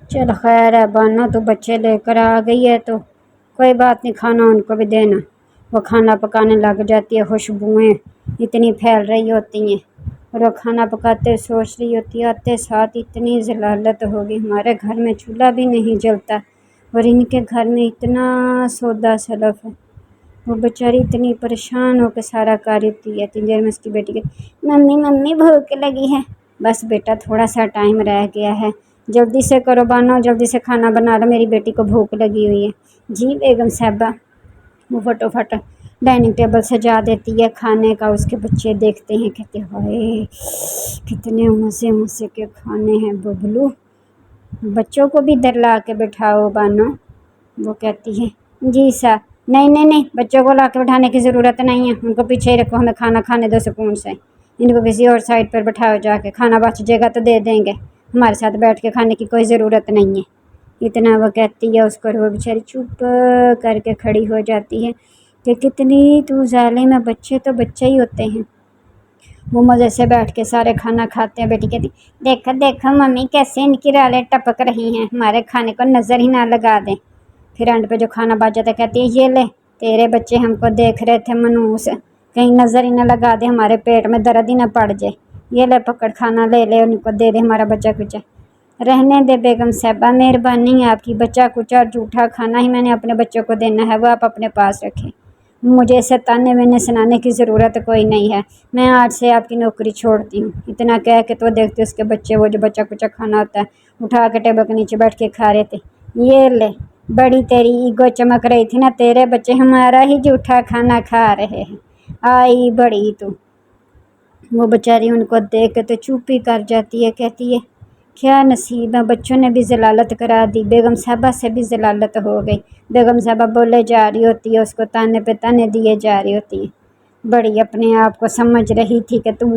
चल खैर है बानो, तो बच्चे लेकर आ गई है तो कोई बात नहीं, खाना उनको भी देना। वो खाना पकाने लग जाती है, खुशबुएं इतनी फैल रही होती हैं और वो खाना पकाते सोच रही होती है आते साथ इतनी जलालत होगी, हमारे घर में चूल्हा भी नहीं जलता और इनके घर में इतना सौदा सलफ है। वो बेचारी इतनी परेशान होकर सारा कार्य होती है। इतनी देर में उसकी बेटी कहती, मम्मी मम्मी भूख लगी है। बस बेटा थोड़ा सा टाइम रह गया है, जल्दी से करो बानो, जल्दी से खाना बना लो, मेरी बेटी को भूख लगी हुई है। जी बेगम साहबा। वो फटोफट डाइनिंग टेबल सजा देती है खाने का। उसके बच्चे देखते हैं, कहते हाय कितने मज़े मज़े के खाने हैं बबलू, बच्चों को भी इधर ला के बिठाओ बानो। वो कहती है जी सर। नहीं नहीं नहीं, बच्चों को ला के बिठाने की ज़रूरत नहीं है, उनको पीछे ही रखो, हमें खाना खाने दो सुकून से। इनको किसी और साइड पर बिठाओ जाके, खाना बच जाएगा तो दे देंगे, हमारे साथ बैठ के खाने की कोई ज़रूरत नहीं है। इतना वो कहती है उसको, वो बेचारी चुप करके खड़ी हो जाती है कि कितनी तू जालिम है, बच्चे तो बच्चे ही होते हैं। वो मज़े से बैठ के सारे खाना खाते हैं। बेटी कहती देखो देखो मम्मी कैसे इनकी रालें टपक रही हैं, हमारे खाने को नज़र ही ना लगा दें। फिर एंड पे जो खाना बच जाता है कहती है ये ले, तेरे बच्चे हमको देख रहे थे मनूस, कहीं नज़र ही ना लगा दे, हमारे पेट में दर्द ही ना पड़ जाए, ये ले पकड़ खाना ले ले, उनको दे दे हमारा बच्चा कुचा। रहने दे बेगम साहबा, मेहरबानी है आपकी, बच्चा कुचा और जूठा खाना ही मैंने अपने बच्चों को देना है, वो आप अपने पास रखें, मुझे इसे ताने मैंने सुनाने की ज़रूरत कोई नहीं है, मैं आज से आपकी नौकरी छोड़ती हूँ। इतना कह के तो देखते उसके बच्चे, वो जो बच्चा कुचा खाना होता है उठा के टेबल के नीचे बैठ के खा रहे थे। ये ले, बड़ी तेरी ईगो चमक रही थी ना, तेरे बच्चे हमारा ही जूठा खाना खा रहे हैं, आई बड़ी तू। वो बेचारी उनको देख के तो चुप ही कर जाती है, कहती है क्या नसीब है, बच्चों ने भी जलालत करा दी, बेगम साहबा से भी जलालत हो गई। बेगम साहबा बोले जा रही होती है, उसको ताने पे ताने दिए जा रही होती है। बड़ी अपने आप को समझ रही थी कि तू,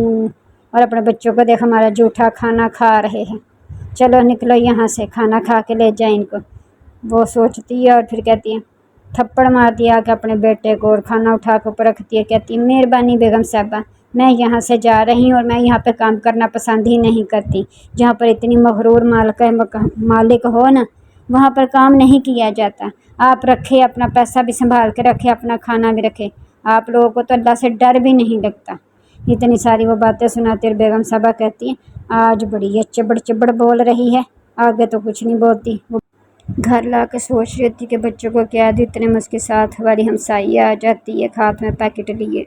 और अपने बच्चों को देख हमारा जूठा खाना खा रहे हैं, चलो निकलो यहाँ से, खाना खा के ले जाए इनको। वो सोचती है और फिर कहती है, थप्पड़ मार दिया कि अपने बेटे को और खाना उठा के ऊपर रखती है। कहती है मेहरबानी बेगम साहबा, मैं यहाँ से जा रही हूँ और मैं यहाँ पे काम करना पसंद ही नहीं करती, जहाँ पर इतनी मगरूर मालिक हो ना, वहाँ पर काम नहीं किया जाता। आप रखे अपना पैसा भी संभाल के रखे, अपना खाना भी रखे, आप लोगों को तो अल्लाह से डर भी नहीं लगता। इतनी सारी वो बातें सुनाती और बेगम साहबा कहती है आज बड़ी चबड़ चबड़ बोल रही है, आगे तो कुछ नहीं बोलती। वो घर ला के सोच रही थी कि बच्चों को क्या दी, इतने में उसके साथ हमारी हमसाई आ जाती है, हाथ में पैकेट लिए।